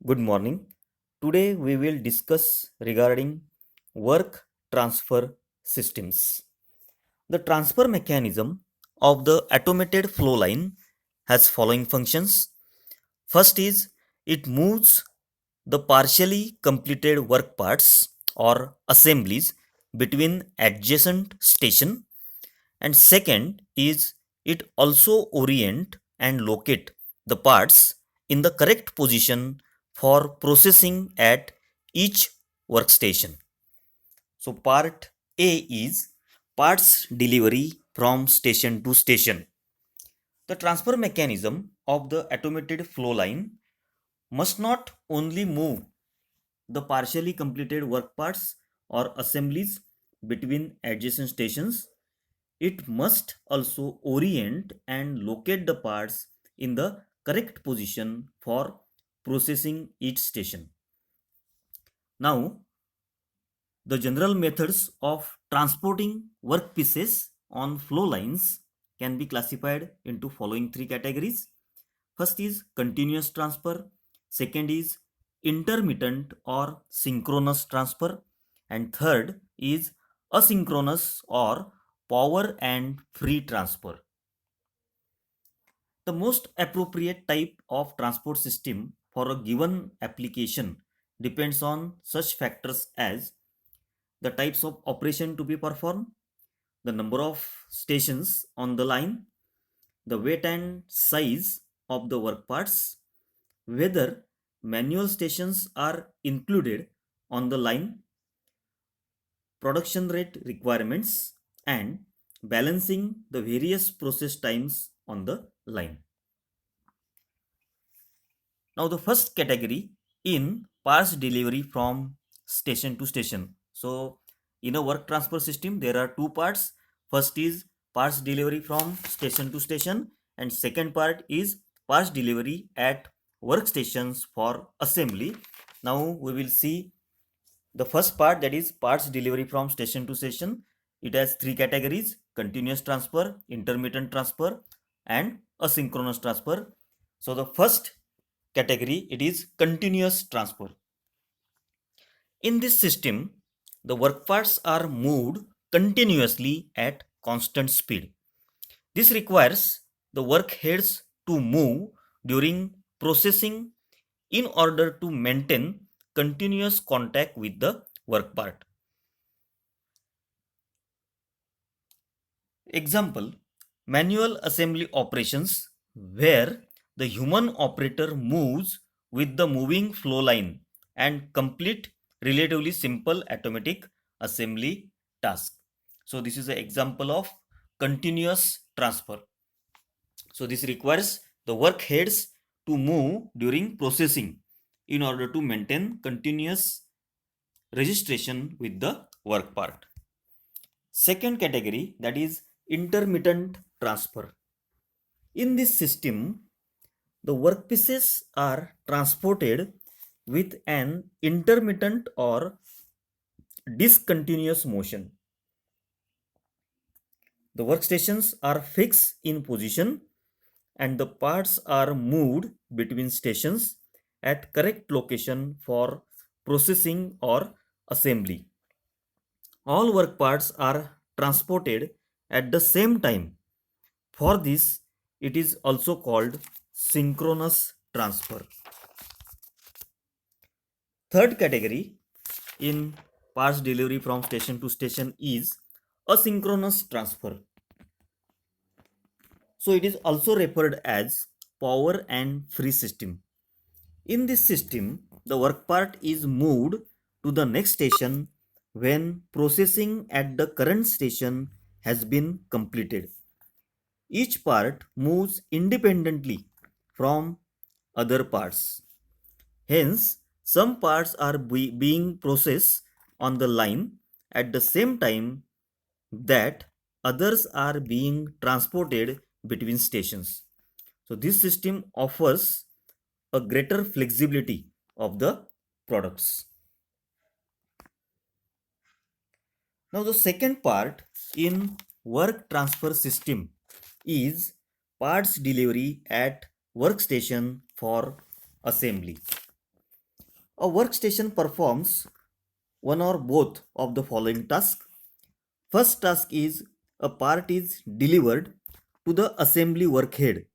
Good morning. Today we will discuss regarding work transfer systems. The transfer mechanism of the automated flow line has following functions. First is it moves the partially completed work parts or assemblies between adjacent station, and second is it also orient and locate the parts in the correct position for processing at each workstation. So part A is parts delivery from station to station. The transfer mechanism of the automated flow line must not only move the partially completed work parts or assemblies between adjacent stations, it must also orient and locate the parts in the correct position for processing each station. Now, the general methods of transporting workpieces on flow lines can be classified into following three categories. First is continuous transfer, second is intermittent or synchronous transfer, and third is asynchronous or power and free transfer. The most appropriate type of transport system for a given application depends on such factors as the types of operation to be performed, the number of stations on the line, the weight and size of the work parts, whether manual stations are included on the line, production rate requirements, and balancing the various process times on the line. Now, the first category in parts delivery from station to station. So, in a work transfer system, there are two parts. First is parts delivery from station to station, and second part is parts delivery at workstations for assembly. Now, we will see the first part, that is parts delivery from station to station. It has three categories: continuous transfer, intermittent transfer, and asynchronous transfer. So, the first category, it is continuous transfer. In this system, the work parts are moved continuously at constant speed. This requires the work heads to move during processing in order to maintain continuous contact with the work part. Example: manual assembly operations where the human operator moves with the moving flow line and complete relatively simple automatic assembly task. So this is an example of continuous transfer. So this requires the work heads to move during processing in order to maintain continuous registration with the work part. Second category, that is intermittent transfer. In this system, the workpieces are transported with an intermittent or discontinuous motion. The workstations are fixed in position and the parts are moved between stations at correct location for processing or assembly. All work parts are transported at the same time. For this, it is also called synchronous transfer. Third category in parts delivery from station to station is asynchronous transfer. So it is also referred as power and free system. In this system, the work part is moved to the next station when processing at the current station has been completed. Each part moves independently from other parts. Hence, some parts are being processed on the line at the same time that others are being transported between stations. So, this system offers a greater flexibility of the products. Now, the second part in work transfer system is parts delivery at workstation for assembly. A workstation performs one or both of the following tasks. First task is a part is delivered to the assembly workhead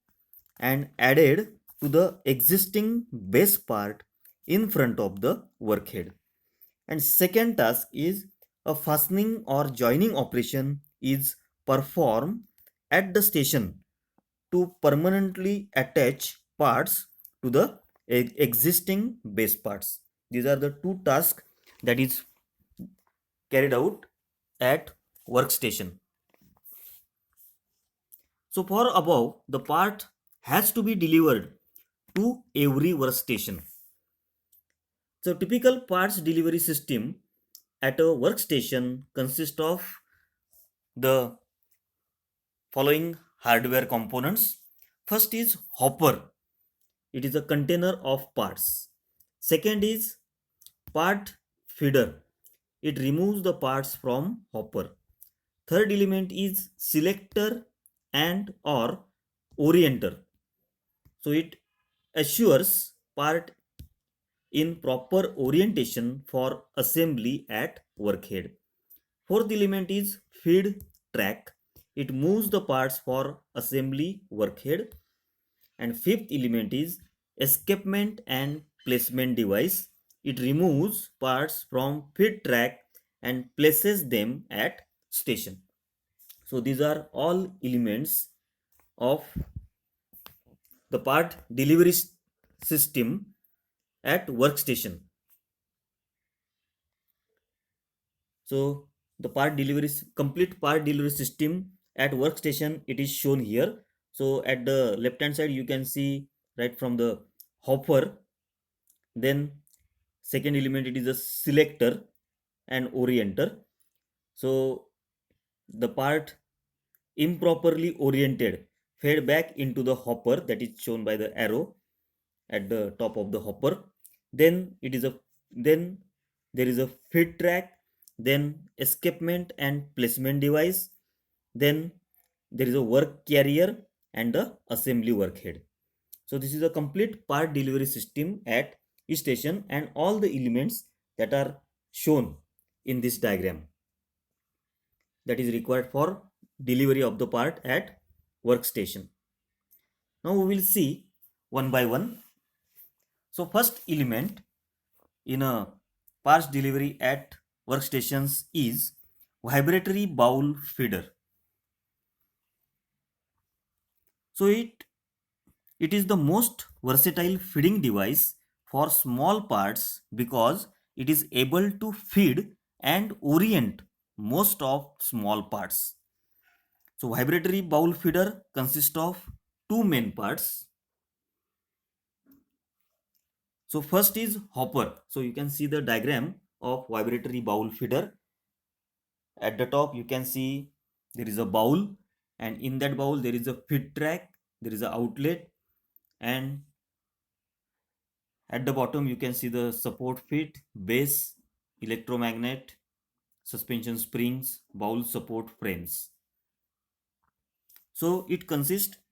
and added to the existing base part in front of the workhead. And second task is a fastening or joining operation is performed at the station to permanently attach parts to the existing base parts. These are the two tasks that is carried out at workstation. So for above, the part has to be delivered to every workstation. So typical parts delivery system at a workstation consists of the following hardware components. First is hopper. It is a container of parts. Second is part feeder. It removes the parts from hopper. Third element is selector and or orienter. So it assures part in proper orientation for assembly at workhead. Fourth element is feed track. It moves the parts for assembly workhead. And fifth element is escapement and placement device. It removes parts from feed track and places them at station. So these are all elements of the part delivery system at workstation. So the complete part delivery system at workstation, it is shown here. So at the left hand side you can see right from the hopper, then second element it is a selector and orienter. So the part improperly oriented fed back into the hopper, that is shown by the arrow at the top of the hopper. Then it is a then there is a feed track, then escapement and placement device, then there is a work carrier and the assembly workhead. So this is a complete part delivery system at each station and all the elements that are shown in this diagram that is required for delivery of the part at workstation. Now we will see one by one. So first element in a parts delivery at workstations is vibratory bowl feeder. So it is the most versatile feeding device for small parts because it is able to feed and orient most of small parts. So vibratory bowl feeder consists of two main parts. So first is hopper. So you can see the diagram of vibratory bowl feeder. At the top you can see there is a bowl, and in that bowl there is a feed track, there is an outlet, and at the bottom you can see the support feet, base, electromagnet, suspension springs, bowl support frames. So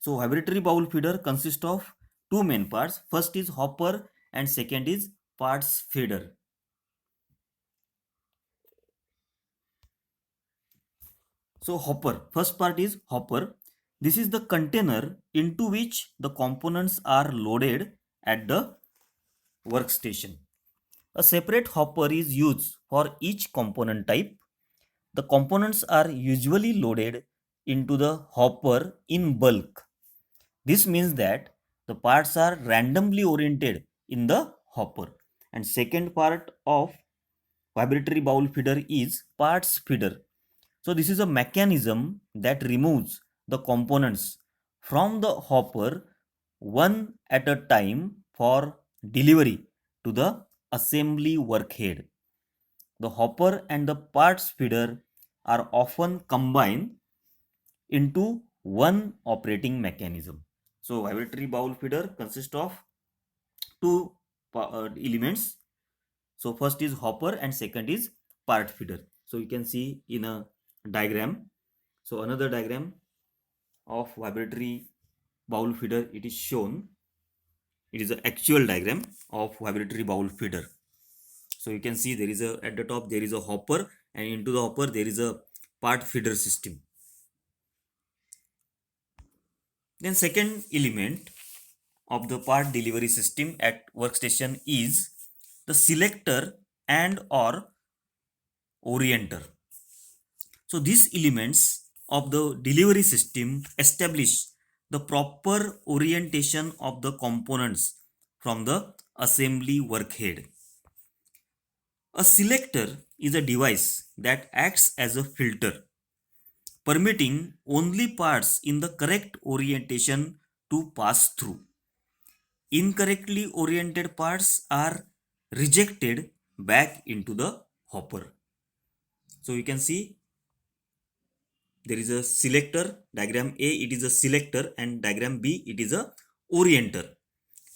vibratory bowl feeder consists of two main parts. First is hopper and second is parts feeder. So hopper, first part is hopper. This is the container into which the components are loaded at the workstation. A separate hopper is used for each component type. The components are usually loaded into the hopper in bulk. This means that the parts are randomly oriented in the hopper. And second part of vibratory bowl feeder is parts feeder. So this is a mechanism that removes the components from the hopper one at a time for delivery to the assembly workhead. The hopper and the parts feeder are often combined into one operating mechanism. So vibratory bowl feeder consists of two elements. So first is hopper and second is part feeder. So you can see in a diagram. So another diagram of vibratory bowl feeder, it is shown. It is an actual diagram of vibratory bowl feeder. So you can see there is a, at the top there is a hopper, and into the hopper there is a part feeder system. Then second element of the part delivery system at workstation is the selector and or orienter. So these elements of the delivery system establish the proper orientation of the components from the assembly workhead. A selector is a device that acts as a filter, permitting only parts in the correct orientation to pass through. Incorrectly oriented parts are rejected back into the hopper. So you can see there is a selector, diagram A it is a selector, and diagram B it is a orienter.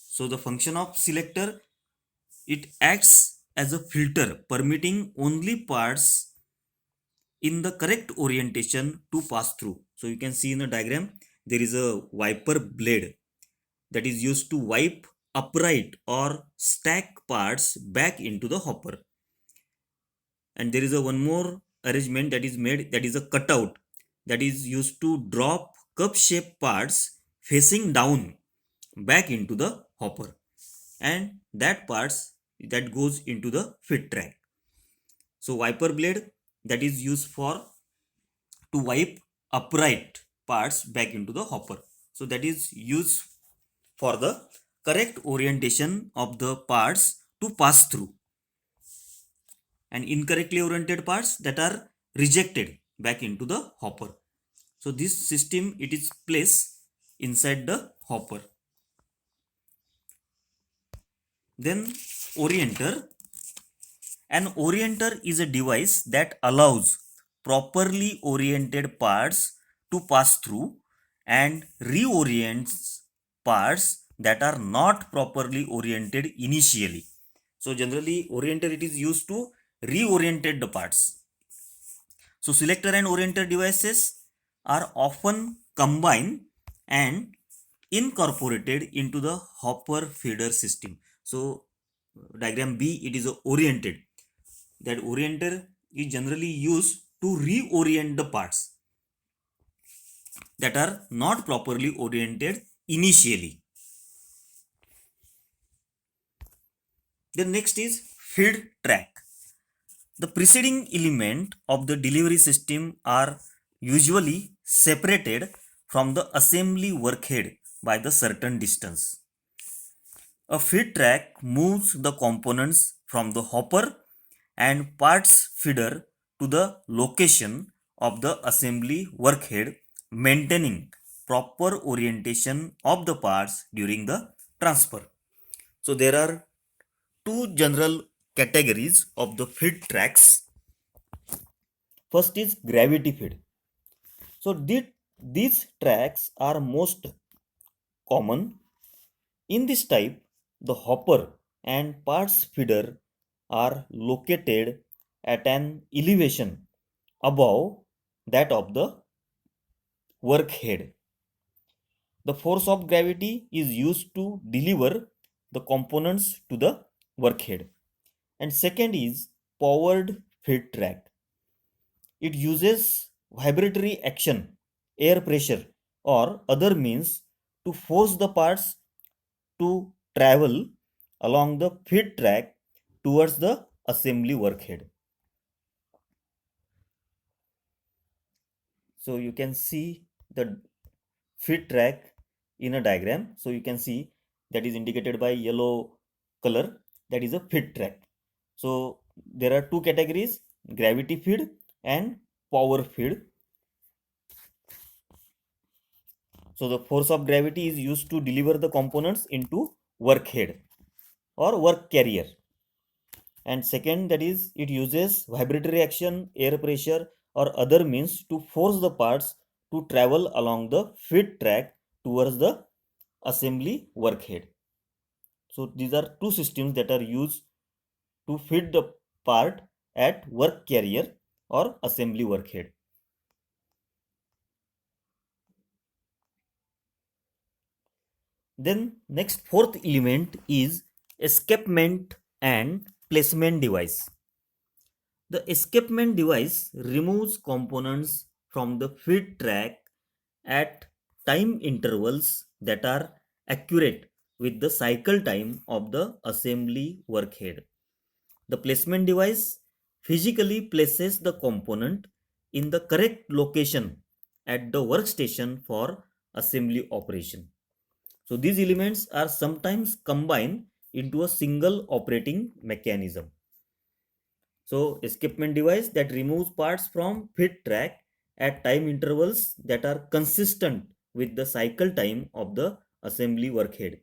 So the function of selector, it acts as a filter, permitting only parts in the correct orientation to pass through. So you can see in the diagram there is a wiper blade that is used to wipe upright or stack parts back into the hopper. And there is a one more arrangement that is made, that is a cutout, that is used to drop cup shaped parts facing down back into the hopper, and that parts that goes into the feed track. So wiper blade that is used for to wipe upright parts back into the hopper. So that is used for the correct orientation of the parts to pass through, and incorrectly oriented parts that are rejected back into the hopper. So this system it is placed inside the hopper. Then orienter. An orienter is a device that allows properly oriented parts to pass through and reorients parts that are not properly oriented initially. So generally orienter it is used to reorientate the parts. So selector and orienter devices are often combined and incorporated into the hopper feeder system. So diagram B it is oriented. That orienter is generally used to reorient the parts that are not properly oriented initially. The next is feed track. The preceding element of the delivery system are usually separated from the assembly workhead by the certain distance. A feed track moves the components from the hopper and parts feeder to the location of the assembly workhead, maintaining proper orientation of the parts during the transfer. So there are two general categories of the feed tracks. First is gravity feed. So these tracks are most common. In this type, the hopper and parts feeder are located at an elevation above that of the workhead. The force of gravity is used to deliver the components to the workhead. And second is powered feed track. It uses vibratory action, air pressure, or other means to force the parts to travel along the feed track towards the assembly workhead. So you can see the feed track in a diagram. So you can see that is indicated by yellow color, that is a feed track. So there are two categories, gravity feed and power feed. So the force of gravity is used to deliver the components into workhead or work carrier. And second, that is it uses vibratory action, air pressure, or other means to force the parts to travel along the feed track towards the assembly workhead. So these are two systems that are used to feed the part at work carrier or assembly workhead. Then next fourth element is escapement and placement device. The escapement device removes components from the feed track at time intervals that are accurate with the cycle time of the assembly workhead. The placement device physically places the component in the correct location at the workstation for assembly operation. So these elements are sometimes combined into a single operating mechanism. So escapement device that removes parts from feed track at time intervals that are consistent with the cycle time of the assembly workhead,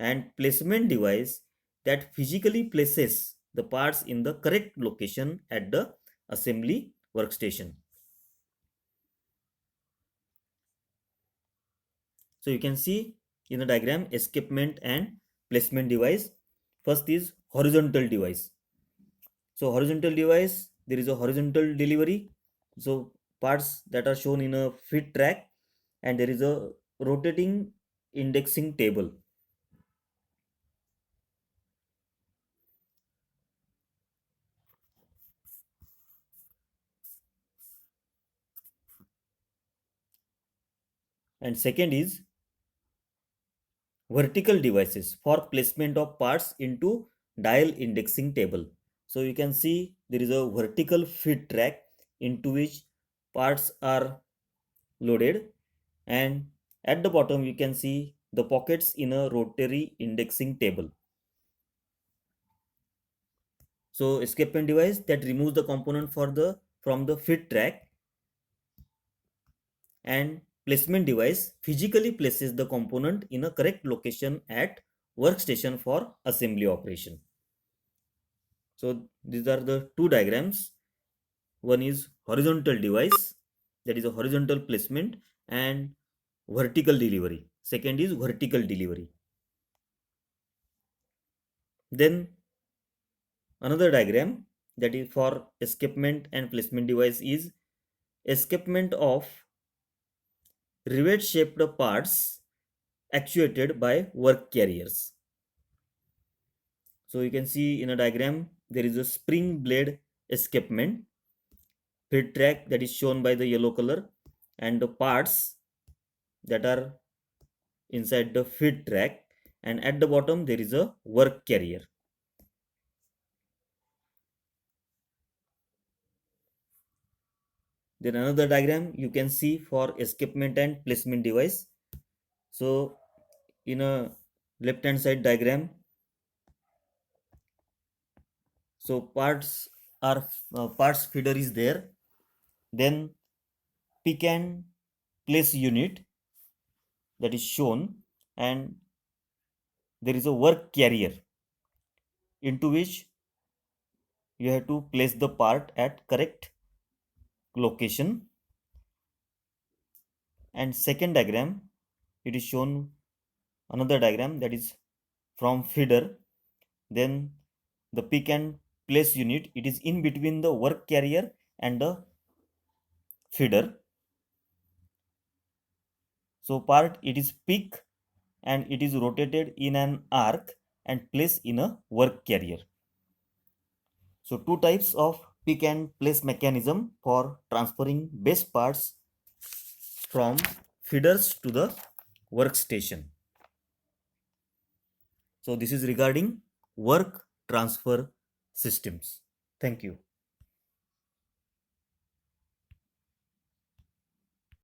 and placement device that physically places the parts in the correct location at the assembly workstation. So you can see in the diagram escapement and placement device. First is horizontal device. So horizontal device, there is a horizontal delivery. So parts that are shown in a feed track, and there is a rotating indexing table. And second is vertical devices for placement of parts into dial indexing table. So you can see there is a vertical feed track into which parts are loaded, and at the bottom you can see the pockets in a rotary indexing table. So escapement device that removes the component from the feed track, and placement device physically places the component in a correct location at workstation for assembly operation. So these are the two diagrams. One is horizontal device, that is a horizontal placement, and vertical delivery. Second is vertical delivery. Then another diagram that is for escapement and placement device is escapement of rivet shaped parts actuated by work carriers. So you can see in a diagram there is a spring blade escapement feed track that is shown by the yellow color, and the parts that are inside the feed track, and at the bottom there is a work carrier. Then another diagram you can see for escapement and placement device. So in a left hand side diagram, so parts feeder is there, then pick and place unit that is shown, and there is a work carrier into which you have to place the part at correct location. And second diagram, it is shown another diagram that is from feeder, then the pick and place unit, it is in between the work carrier and the feeder. So part it is pick and it is rotated in an arc and placed in a work carrier. So two types of pick and place mechanism for transferring base parts from feeders to the workstation. So this is regarding work transfer systems. Thank you.